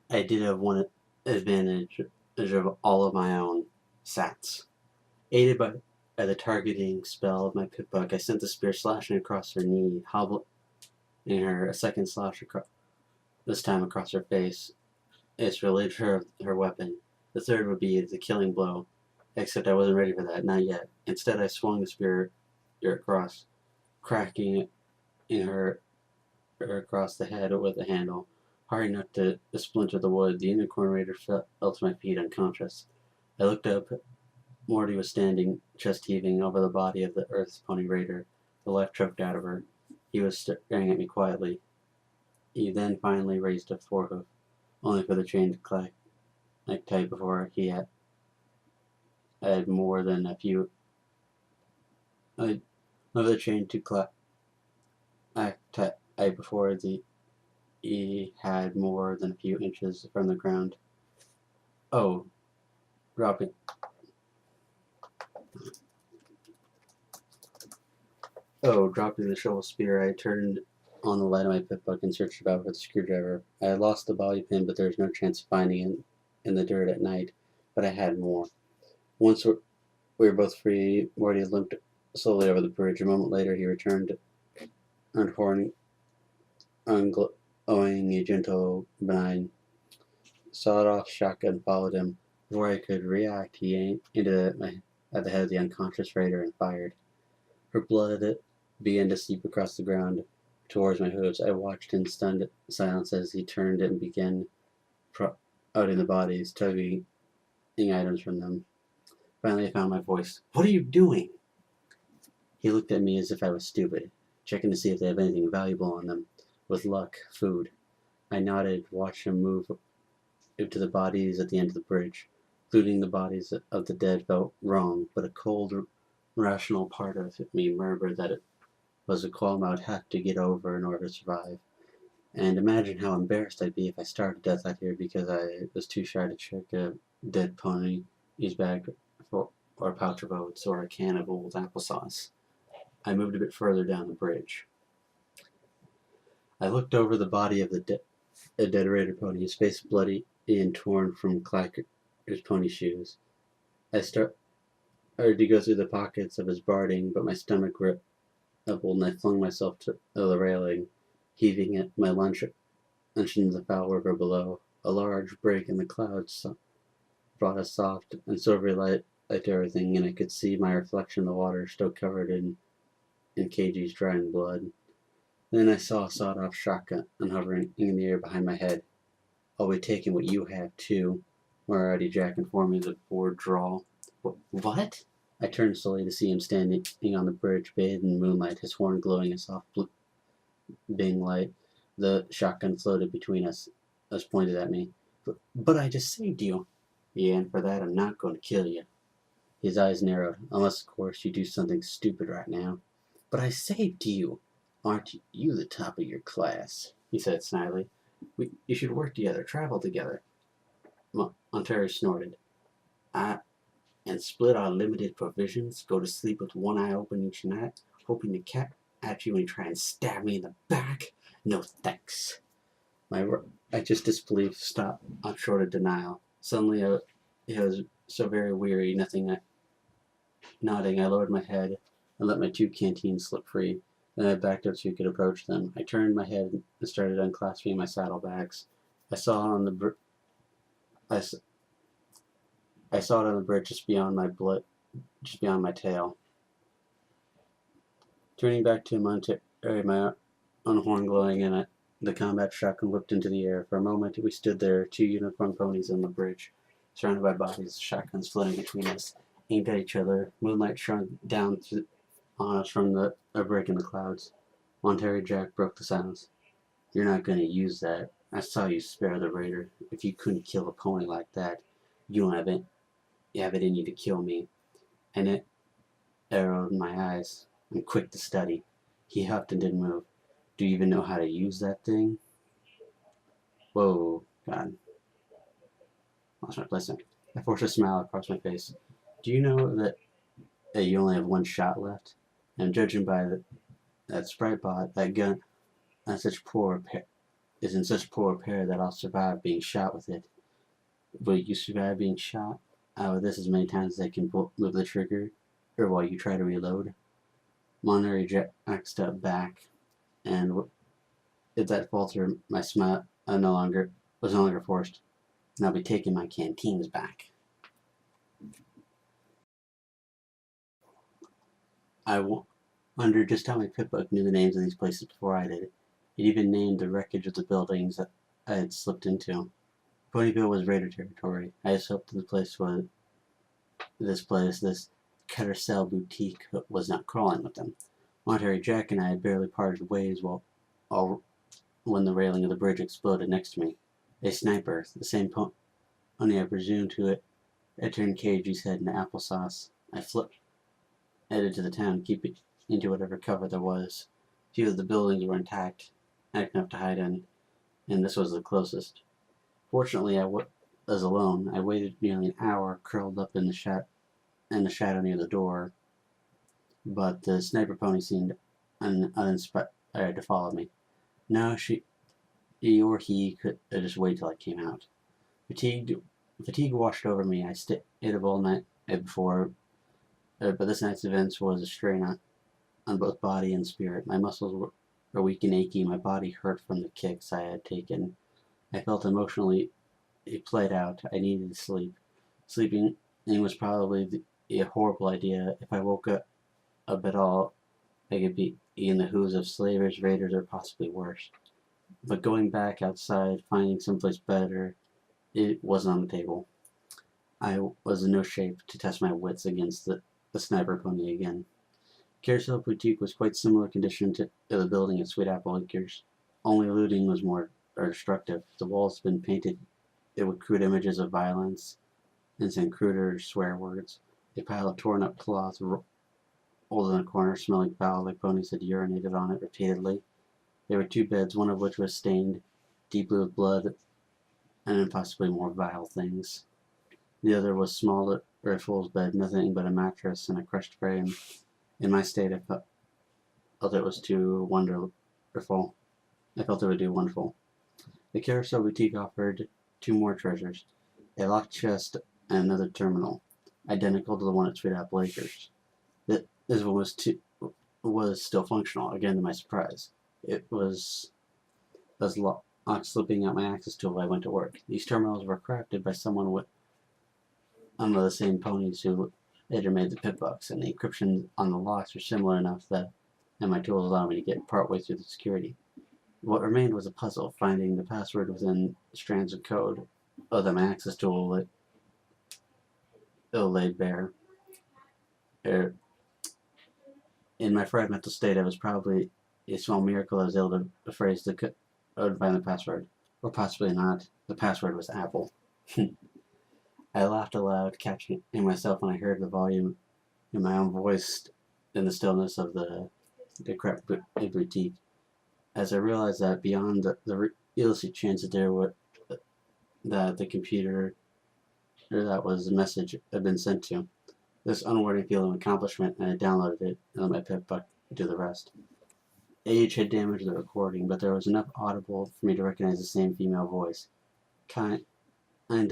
I did have one advantage of all of my own sats. Aided by the targeting spell of my pitbuck, I sent the spear slashing across her knee, hobbling her a second slash this time across her face. It's relieved her of her weapon. The third would be the killing blow, except I wasn't ready for that, not yet. Instead, I swung the spear across, cracking it in her across the head with the handle, hard enough to splinter the wood. The unicorn raider fell to my feet unconscious. I looked up. Morty was standing, chest heaving, over the body of the Earth Pony Raider, the life choked out of her. He was staring at me quietly. He then finally raised a forehoof, only for the chain to clack like tight before he had more than a few. Of the chain to clack tight before he had more than a few inches from the ground. Oh, dropping. Dropping the shovel spear, I turned on the light of my pitbuck and searched about for the screwdriver. I had lost the bobby pin, but there was no chance of finding it in the dirt at night. But I had more. Once we were both free, Morty limped slowly over the bridge. A moment later, he returned, unhorning, owing a gentle, benign, sawed-off shotgun followed him. Before I could react, he aimed at the head of the unconscious raider and fired. Her blood began to seep across the ground towards my hooves. I watched in stunned silence as he turned and began outing the bodies, tugging items from them. Finally, I found my voice. "What are you doing?" He looked at me as if I was stupid, checking to see if they have anything valuable on them. With luck, food. I nodded, watched him move to the bodies at the end of the bridge. Looting the bodies of the dead felt wrong, but a cold, rational part of me murmured that it was a qualm I would have to get over in order to survive. And imagine how embarrassed I'd be if I starved to death out here because I was too shy to check a dead pony's bag or a pouch of oats or a can of old applesauce. I moved a bit further down the bridge. I looked over the body of the dead raider pony, his face bloody and torn from Clacker's pony shoes. I started to go through the pockets of his barding, but my stomach rebelled and I flung myself to the railing, heaving at my lunch into the foul river below. A large break in the clouds brought a soft and silvery light to everything, and I could see my reflection in the water, still covered in KG's drying blood. Then I saw a sawed-off shotgun hovering in the air behind my head. "I'll be taking what you have, too," Moriarty Jack informed me with a bored drawl. "What?" I turned slowly to see him standing on the bridge, bathed in moonlight, his horn glowing a soft blue bing light. The shotgun floated between us, pointed at me. But I just saved you." "Yeah, and for that I'm not going to kill you." His eyes narrowed. "Unless, of course, you do something stupid right now." "But I saved you." "Aren't you the top of your class?" he said snidely. You should work together, travel together." Ontario snorted. And split our limited provisions, go to sleep with one eye open each night, hoping to catch you and try and stab me in the back? No thanks." I just disbelief stopped short of denial. Suddenly, I was so very weary, nodding, I lowered my head and let my 2 canteens slip free. Then I backed up so he could approach them. I turned my head and started unclasping my saddlebags. I saw it on the bridge just beyond my tail. Turning back to my horn glowing and the combat shotgun whipped into the air. For a moment, we stood there, 2 unicorn ponies on the bridge, surrounded by bodies, shotguns floating between us, aimed at each other. Moonlight shone down on us from a break in the clouds. Ontario Jack broke the silence. "You're not going to use that. I saw you spare the raider. If you couldn't kill a pony like that, you don't have it in you to kill me." And it arrowed my eyes. "I'm quick to study." He huffed and didn't move. "Do you even know how to use that thing?" Whoa, God. Lost my place. I forced a smile across my face. "Do you know that you only have 1 shot left? And judging by that sprite bot, that gun, that's such poor is in such poor repair that I'll survive being shot with it. Will you survive being shot with this as many times as I can move the trigger, or while you try to reload? Monterey Jack stepped back, and if that falter, my smile was no longer forced, and I'll be taking my canteens back. I wondered just how my Pitbook knew the names of these places before I did. It even named the wreckage of the buildings that I had slipped into. Ponyville was Raider territory. I just hoped this carousel boutique was not crawling with them. Monterey Jack and I had barely parted ways when the railing of the bridge exploded next to me. A sniper, the same pony I presumed who had turned KG's head into applesauce. I headed to the town, keeping into whatever cover there was. Few of the buildings were intact, enough to hide in, and this was the closest. Fortunately, I was alone. I waited nearly an hour, curled up in the shadow near the door, but the sniper pony seemed uninspired to follow me. No, she or he could just wait till I came out. Fatigue washed over me. I stayed up all night before, but this night's events was a strain on both body and spirit. My muscles were weak and achy. My body hurt from the kicks I had taken. I felt emotionally played out. I needed to sleep. Sleeping was probably a horrible idea. If I woke up at all, I could be in the hooves of slavers, raiders, or possibly worse. But going back outside, finding someplace better, it wasn't on the table. I was in no shape to test my wits against the sniper pony again. Carousel Boutique was quite similar condition to the building at Sweet Apple Acres. Only looting was more destructive. The walls had been painted with crude images of violence and some cruder swear words. A pile of torn up cloth rolled in a corner, smelling foul like ponies had urinated on it repeatedly. There were 2 beds, one of which was stained deeply with blood and possibly more vile things. The other was smaller, or a fool's bed, nothing but a mattress and a crushed frame. In my state, I felt it was too wonderful. I felt it would do wonderful. The Carousel Boutique offered 2 more treasures, a locked chest and another terminal, identical to the one at Sweet Apple Acres. This one was still functional, again to my surprise. It was locked, slipping out my access tool while I went to work. These terminals were crafted by someone with one of the same ponies who later made the Pitbucks, and the encryption on the locks were similar enough that my tools allowed me to get partway through the security. What remained was a puzzle, finding the password within strands of code that my access tool laid bare. In my fried mental state, it was probably a small miracle I was able to phrase the code and find the password. Or possibly not. The password was Apple. I laughed aloud, catching myself when I heard the volume in my own voice in the stillness of the decrepit boutique. As I realized that beyond the realistic chance that the computer or that was the message had been sent to, this unwording feeling of accomplishment, and I downloaded it and let my Pitbuck do the rest. Age had damaged the recording, but there was enough audible for me to recognize the same female voice, kinda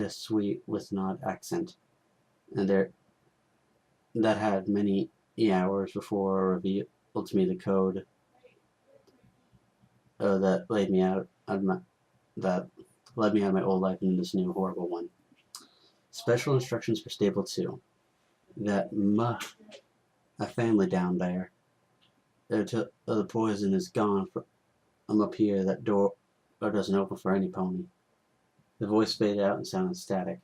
sweet with an odd accent, and that had many hours before revealed to me the code that led me out of my old life into this new horrible one. Special instructions for Stable 2. That a family down there. The poison is gone from up here. That door doesn't open for any pony. The voice faded out and sounded static.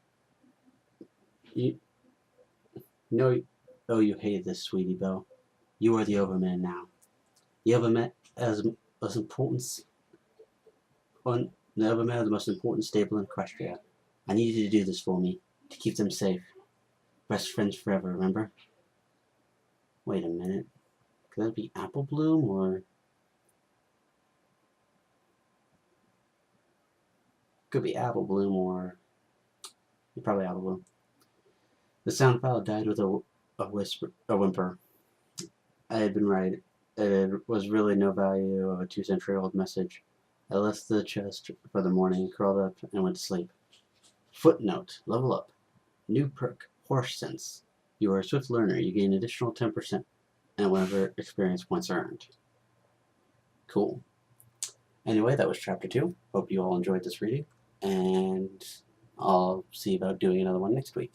You know, oh, you hate this, sweetie Bo. You are the Overman now. The Overman as most important. The Overman is the most important stable in Equestria. I need you to do this for me to keep them safe. Best friends forever. Remember? Wait a minute. Could that be Apple Bloom or? Could be Apple Bloom or. Probably Apple Bloom. The sound file died with a whimper. I had been right. It was really no value of a 2-century-old message. I left the chest for the morning, curled up, and went to sleep. Footnote: level up. New perk: Horse Sense. You are a swift learner. You gain additional 10% and whenever experience points are earned. Cool. Anyway, that was chapter 2. Hope you all enjoyed this reading, and I'll see about doing another one next week.